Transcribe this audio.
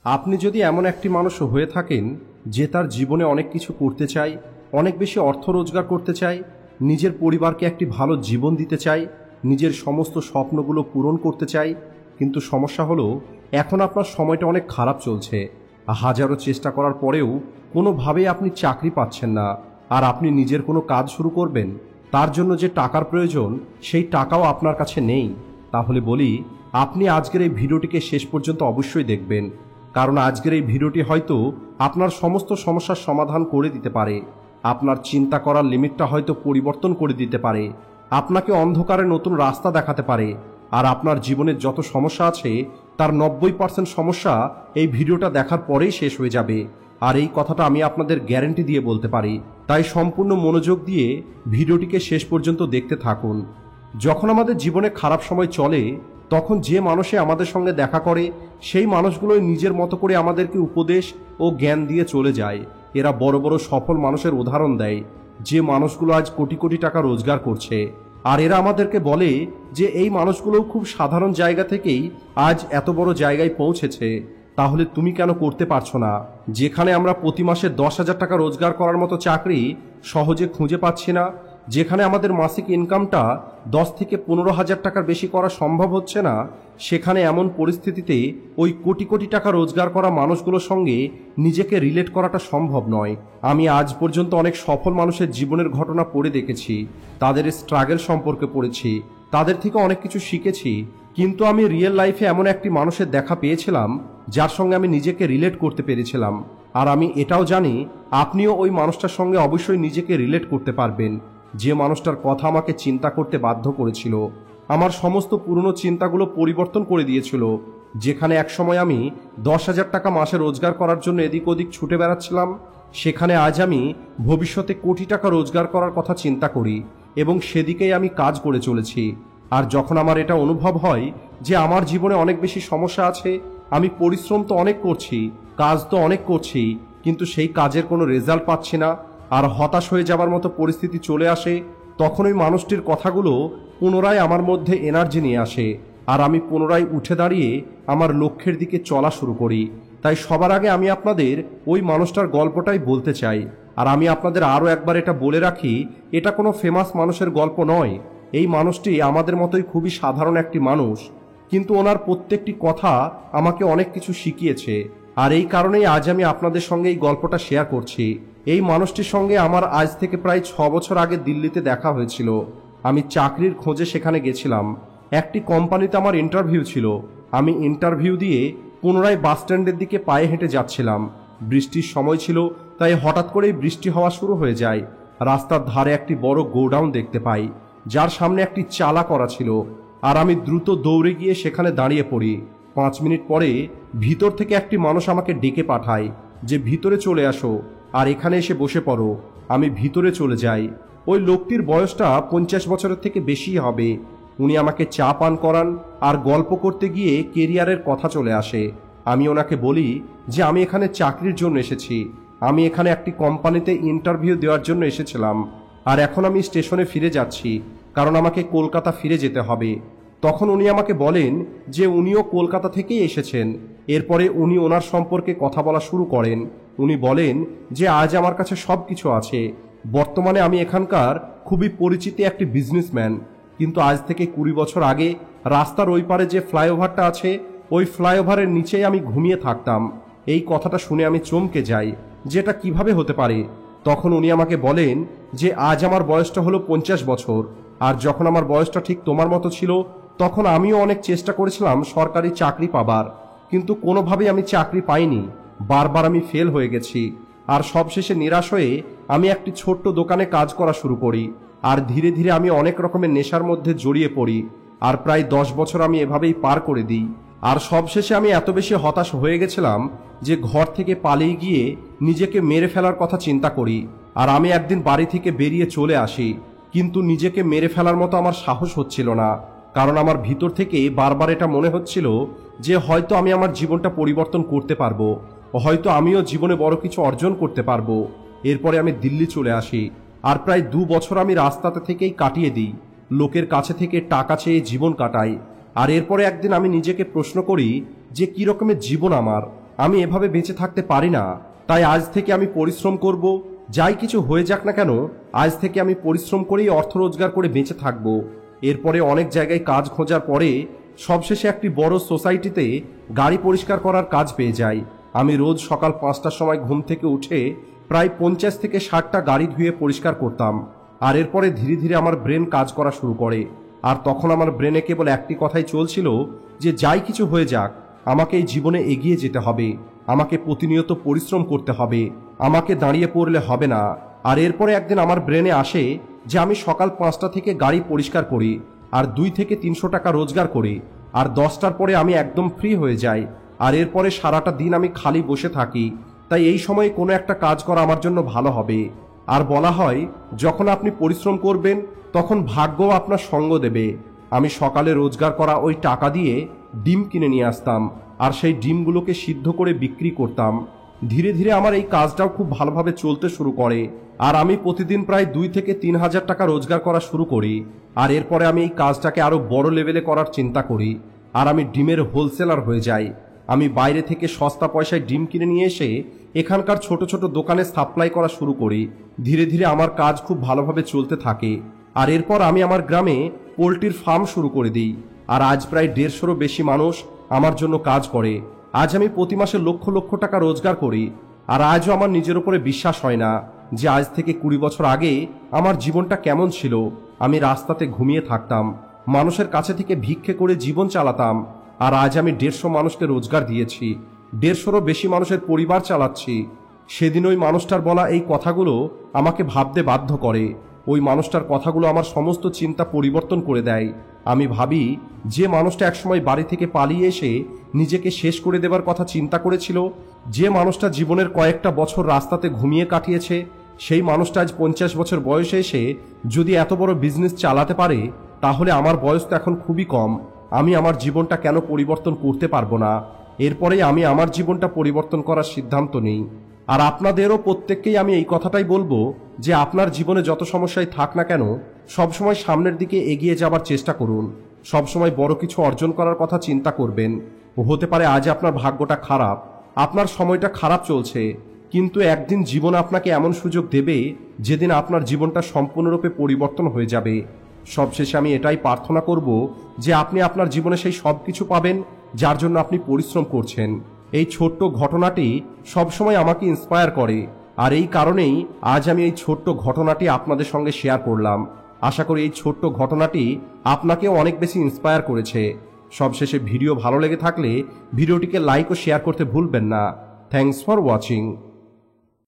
আপনি যদি এমন একটি মানুষ হয়ে থাকেন যে তার জীবনে অনেক কিছু করতে চায়, অনেক বেশি অর্থ রোজগার করতে চায়, নিজের পরিবারকে একটি ভালো জীবন দিতে চায়, নিজের সমস্ত স্বপ্নগুলো পূরণ করতে চায়, কিন্তু সমস্যা হলো এখন আপনার সময়টা অনেক খারাপ চলছে। হাজারো চেষ্টা করার পরেও কোনোভাবেই আপনি চাকরি পাচ্ছেন না, আর আপনি নিজের কোনো কাজ শুরু করবেন, তার জন্য যে টাকার প্রয়োজন সেই টাকাও আপনার কাছে নেই। তাহলে বলি, আপনি আজকের এই ভিডিওটিকে শেষ পর্যন্ত অবশ্যই দেখবেন, কারণ আজকের এই ভিডিওটি হয়তো আপনার সমস্ত সমস্যার সমাধান করে দিতে পারে, আপনার চিন্তা করার লিমিটটা হয়তো পরিবর্তন করে দিতে পারে, আপনাকে অন্ধকারে নতুন রাস্তা দেখাতে পারে, আর আপনার জীবনের যত সমস্যা আছে তার 90% সমস্যা এই ভিডিওটা দেখার পরেই শেষ হয়ে যাবে। আর এই কথাটা আমি আপনাদের গ্যারান্টি দিয়ে বলতে পারি। তাই সম্পূর্ণ মনোযোগ দিয়ে ভিডিওটিকে শেষ পর্যন্ত দেখতে থাকুন। যখন আমাদের জীবনে খারাপ সময় চলে, তখন যে মানুষে আমাদের সঙ্গে দেখা করে সেই মানুষগুলোই নিজের মতো করে আমাদেরকে উপদেশ ও জ্ঞান দিয়ে চলে যায়। এরা বড় বড় সফল মানুষের উদাহরণ দেয়, যে মানুষগুলো আজ কোটি কোটি টাকা রোজগার করছে। আর এরা আমাদেরকে বলে যে এই মানুষগুলোও খুব সাধারণ জায়গা থেকেই আজ এত বড় জায়গায় পৌঁছেছে, তাহলে তুমি কেন করতে পারছো না? যেখানে আমরা প্রতি মাসে 10,000 টাকা রোজগার করার মতো চাকরি সহজে খুঁজে পাচ্ছি না, যেখানে আমাদের মাসিক ইনকামটা 10 থেকে 15,000 টাকার বেশি করা সম্ভব হচ্ছে না, সেখানে এমন পরিস্থিতিতে ওই কোটি কোটি টাকা রোজগার করা মানুষগুলোর সঙ্গে নিজেকে রিলেট করাটা সম্ভব নয়। আমি আজ পর্যন্ত অনেক সফল মানুষের জীবনের ঘটনা পড়ে দেখেছি, তাদের স্ট্রাগল সম্পর্কে পড়েছি, তাদের থেকে অনেক কিছু শিখেছি, কিন্তু আমি রিয়েল লাইফে এমন একটি মানুষের দেখা পেয়েছিলাম যার সঙ্গে আমি নিজেকে রিলেট করতে পেরেছিলাম। আর আমি এটাও জানি আপনিও ওই মানুষটার সঙ্গে অবশ্যই নিজেকে রিলেট করতে পারবেন, যে মানুষটার কথা আমাকে চিন্তা করতে বাধ্য করেছিল, আমার সমস্ত পুরনো চিন্তাগুলো পরিবর্তন করে দিয়েছিল। যেখানে একসময় আমি 10,000 টাকা মাসে রোজগার করার জন্য এদিক ওদিক ছুটে বেড়াচ্ছিলাম, সেখানে আজ আমি ভবিষ্যতে কোটি টাকা রোজগার করার কথা চিন্তা করি এবং সেদিকেই আমি কাজ করে চলেছি। আর যখন আমার এটা অনুভব হয় যে আমার জীবনে অনেক বেশি সমস্যা আছে, আমি পরিশ্রম তো অনেক করছি, কাজ তো অনেক করছি, কিন্তু সেই কাজের কোনো রেজাল্ট পাচ্ছি না, আর হতাশ হয়ে যাবার মতো পরিস্থিতি চলে আসে, তখন ওই মানুষটির কথাগুলো পুনরায় আমার মধ্যে এনার্জি নিয়ে আসে, আর আমি পুনরায় উঠে দাঁড়িয়ে আমার লক্ষ্যের দিকে চলা শুরু করি। তাই সবার আগে আমি আপনাদের ওই মানুষটার গল্পটাই বলতে চাই। আর আমি আপনাদের আরও একবার এটা বলে রাখি, এটা কোনো ফেমাস মানুষের গল্প নয়। এই মানুষটি আমাদের মতোই খুবই সাধারণ একটি মানুষ, কিন্তু ওনার প্রত্যেকটি কথা আমাকে অনেক কিছু শিখিয়েছে। আর এই কারণেই আজ আমি আপনাদের সঙ্গে এই গল্পটা শেয়ার করছি। এই মানুষটির সঙ্গে আমার আজ থেকে প্রায় 6 বছর আগে দিল্লিতে দেখা হয়েছিল। আমি চাকরির খোঁজে সেখানে গেছিলাম। একটি কোম্পানিতে আমার ইন্টারভিউ ছিল। আমি ইন্টারভিউ দিয়ে পুনরায় বাস স্ট্যান্ডের দিকে পায়ে হেঁটে যাচ্ছিলাম। বৃষ্টির সময় ছিল, তাই হঠাৎ করেই বৃষ্টি হওয়া শুরু হয়ে যায়। রাস্তার ধারে একটি বড় গোডাউন দেখতে পাই, যার সামনে একটি চালা করা ছিল। আর আমি দ্রুত দৌড়ে গিয়ে সেখানে দাঁড়িয়ে পড়ি। 5 মিনিট পরে ভিতর থেকে একটি মানুষ আমাকে ডেকে পাঠায় যে ভিতরে চলে আসো আর এখানে এসে বসে পড়ো। আমি ভিতরে চলে যাই। ওই লোকটির বয়সটা 50 বছরের থেকে বেশি হবে। উনি আমাকে চা পান করান, আর গল্প করতে গিয়ে কেরিয়ারের কথা চলে আসে। আমি ওনাকে বলি যে আমি এখানে চাকরির জন্য এসেছি, আমি এখানে একটি কোম্পানিতে ইন্টারভিউ দেওয়ার জন্য এসেছিলাম, আর এখন আমি স্টেশনে ফিরে যাচ্ছি, কারণ আমাকে কলকাতা ফিরে যেতে হবে। তখন উনি আমাকে বলেন যে উনিও কলকাতা থেকেই এসেছেন। এরপরে উনি ওনার সম্পর্কে কথা বলা শুরু করেন। উনি বলেন যে আজ আমার কাছে সব কিছু আছে, বর্তমানে আমি এখানকার খুবই পরিচিত একটি বিজনেসম্যান, কিন্তু আজ থেকে 20 বছর আগে রাস্তার ওই পারে যে ফ্লাইওভারটা আছে, ওই ফ্লাইওভারের নিচেই আমি ঘুমিয়ে থাকতাম। এই কথাটা শুনে আমি চমকে যাই যে এটা কিভাবে হতে পারে। তখন উনি আমাকে বলেন যে আজ আমার বয়সটা হলো 50 বছর, আর যখন আমার বয়সটা ঠিক তোমার মতো ছিল, তখন আমিও অনেক চেষ্টা করেছিলাম সরকারি চাকরি পাবার, কিন্তু কোনোভাবেই আমি চাকরি পাইনি। বারবার আমি ফেল হয়ে গেছি। আর সবশেষে নিরাশ হয়ে আমি একটি ছোট্ট দোকানে কাজ করা শুরু করি, আর ধীরে ধীরে আমি অনেক রকমের নেশার মধ্যে জড়িয়ে পড়ি, আর প্রায় 10 বছর আমি এভাবেই পার করে দিই। আর সবশেষে আমি এত বেশি হতাশ হয়ে গেছিলাম যে ঘর থেকে পালিয়ে গিয়ে নিজেকে মেরে ফেলার কথা চিন্তা করি। আর আমি একদিন বাড়ি থেকে বেরিয়ে চলে আসি, কিন্তু নিজেকে মেরে ফেলার মতো আমার সাহস হচ্ছিল না, কারণ আমার ভিতর থেকে বারবার এটা মনে হচ্ছিল যে হয়তো আমি আমার জীবনটা পরিবর্তন করতে পারবো, হয়তো আমিও জীবনে বড় কিছু অর্জন করতে পারবো। এরপরে আমি দিল্লি চলে আসি, আর প্রায় 2 বছর আমি রাস্তাতে থেকেই কাটিয়ে দিই, লোকের কাছে থেকে টাকা চেয়ে জীবন কাটাই। আর এরপরে একদিন আমি নিজেকে প্রশ্ন করি যে কী রকমের জীবন আমার, আমি এভাবে বেঁচে থাকতে পারি না। তাই আজ থেকে আমি পরিশ্রম করব, যাই কিছু হয়ে যাক না কেন আজ থেকে আমি পরিশ্রম করেই অর্থ রোজগার করে বেঁচে থাকব। এরপরে অনেক জায়গায় কাজ খোঁজার পরে সবশেষে একটি বড় সোসাইটিতে গাড়ি পরিষ্কার করার কাজ পেয়ে যাই। আমি রোজ সকাল 5টার সময় ঘুম থেকে উঠে প্রায় 50 থেকে 60টা গাড়ি ধুয়ে পরিষ্কার করতাম। আর এরপরে ধীরে ধীরে আমার ব্রেন কাজ করা শুরু করে। আর তখন আমার ব্রেনে কেবল একটি কথাই চলছিল যে যাই কিছু হয়ে যাক আমাকে এই জীবনে এগিয়ে যেতে হবে, আমাকে প্রতিনিয়ত পরিশ্রম করতে হবে, আমাকে দাঁড়িয়ে পড়লে হবে না। আর এরপরে একদিন আমার ব্রেনে আসে যে আমি সকাল 5টা থেকে গাড়ি পরিষ্কার করি আর 2 থেকে 300 টাকা রোজগার করি, আর 10টার পরে আমি একদম ফ্রি হয়ে যাই। আর এরপরে সারাটা দিন আমি খালি বসে থাকি। তাই এই সময়ে কোনো একটা কাজ করা আমার জন্য ভালো হবে। আর বলা হয় যখন আপনি পরিশ্রম করবেন তখন ভাগ্যও আপনার সঙ্গ দেবে। আমি সকালে রোজগার করা ওই টাকা দিয়ে ডিম কিনে নিয়ে আসতাম আর সেই ডিমগুলোকে সিদ্ধ করে বিক্রি করতাম। ধীরে ধীরে আমার এই কাজটাও খুব ভালোভাবে চলতে শুরু করে আর আমি প্রতিদিন প্রায় 2 থেকে 3 হাজার টাকা রোজগার করা শুরু করি। আর এরপরে আমি এই কাজটাকে আরও বড় লেভেলে করার চিন্তা করি আর আমি ডিমের হোলসেলার হয়ে যাই। আমি বাইরে থেকে সস্তা পয়সায় ডিম কিনে নিয়ে এসে এখানকার ছোট ছোট দোকানে সাপ্লাই করা শুরু করি। ধীরে ধীরে আমার কাজ খুব ভালোভাবে চলতে থাকে। আর এরপর আমি আমার গ্রামে পোলট্রির ফার্ম শুরু করে দিই। আর আজ প্রায় 150-রও বেশি মানুষ আমার জন্য কাজ করে। আজ আমি প্রতি মাসে লক্ষ লক্ষ টাকা রোজগার করি। আর আজও আমার নিজের উপরে বিশ্বাস হয় না যে আজ থেকে 20 বছর আগে আমার জীবনটা কেমন ছিল। আমি রাস্তাতে ঘুমিয়ে থাকতাম, মানুষের কাছে থেকে ভিক্ষে করে জীবন চালাতাম। আর আজ আমি 150 মানুষকে রোজগার দিয়েছি, 150-রও বেশি মানুষের পরিবার চালাচ্ছি। সেদিন ওই মানুষটার বলা এই কথাগুলো আমাকে ভাবতে বাধ্য করে। ওই মানুষটার কথাগুলো আমার সমস্ত চিন্তা পরিবর্তন করে দেয়। আমি ভাবি যে মানুষটা একসময় বাড়ি থেকে পালিয়ে এসে নিজেকে শেষ করে দেবার কথা চিন্তা করেছিল, যে মানুষটা জীবনের কয়েকটা বছর রাস্তাতে ঘুমিয়ে কাটিয়েছে, সেই মানুষটা আজ 50 বছর বয়সে এসে যদি এত বড় বিজনেস চালাতে পারে, তাহলে আমার বয়স তো এখন খুবই কম। আমি আমার জীবনটা কেন পরিবর্তন করতে পারবো না? এরপরেই আমি আমার জীবনটা পরিবর্তন করার সিদ্ধান্ত নিই। আর আপনাদেরও প্রত্যেককেই আমি এই কথাটাই বলবো যে আপনার জীবনে যত সমস্যাই থাক না কেন সবসময় সামনের দিকে এগিয়ে যাবার চেষ্টা করুন। সবসময় বড় কিছু অর্জন করার কথা চিন্তা করবেন। হতে পারে আজ আপনার ভাগ্যটা খারাপ, আপনার সময়টা খারাপ চলছে, কিন্তু একদিন জীবন আপনাকে এমন সুযোগ দেবে যেদিন আপনার জীবনটা সম্পূর্ণরূপে পরিবর্তন হয়ে যাবে। সবশেষে আমি এটাই প্রার্থনা করব যে আপনি আপনার জীবনে সেই সব কিছু পাবেন যার জন্য আপনি পরিশ্রম করছেন। এই ছোট্ট ঘটনাটি সবসময় আমাকে ইন্সপায়ার করে, আর এই কারণেই আজ আমি এই ছোট্ট ঘটনাটি আপনাদের সঙ্গে শেয়ার করলাম। আশা করি এই ছোট্ট ঘটনাটি আপনাকেও অনেক বেশি ইন্সপায়ার করেছে। সবশেষে ভিডিও ভালো লেগে থাকলে ভিডিওটিকে লাইক ও শেয়ার করতে ভুলবেন না। Thanks for watching.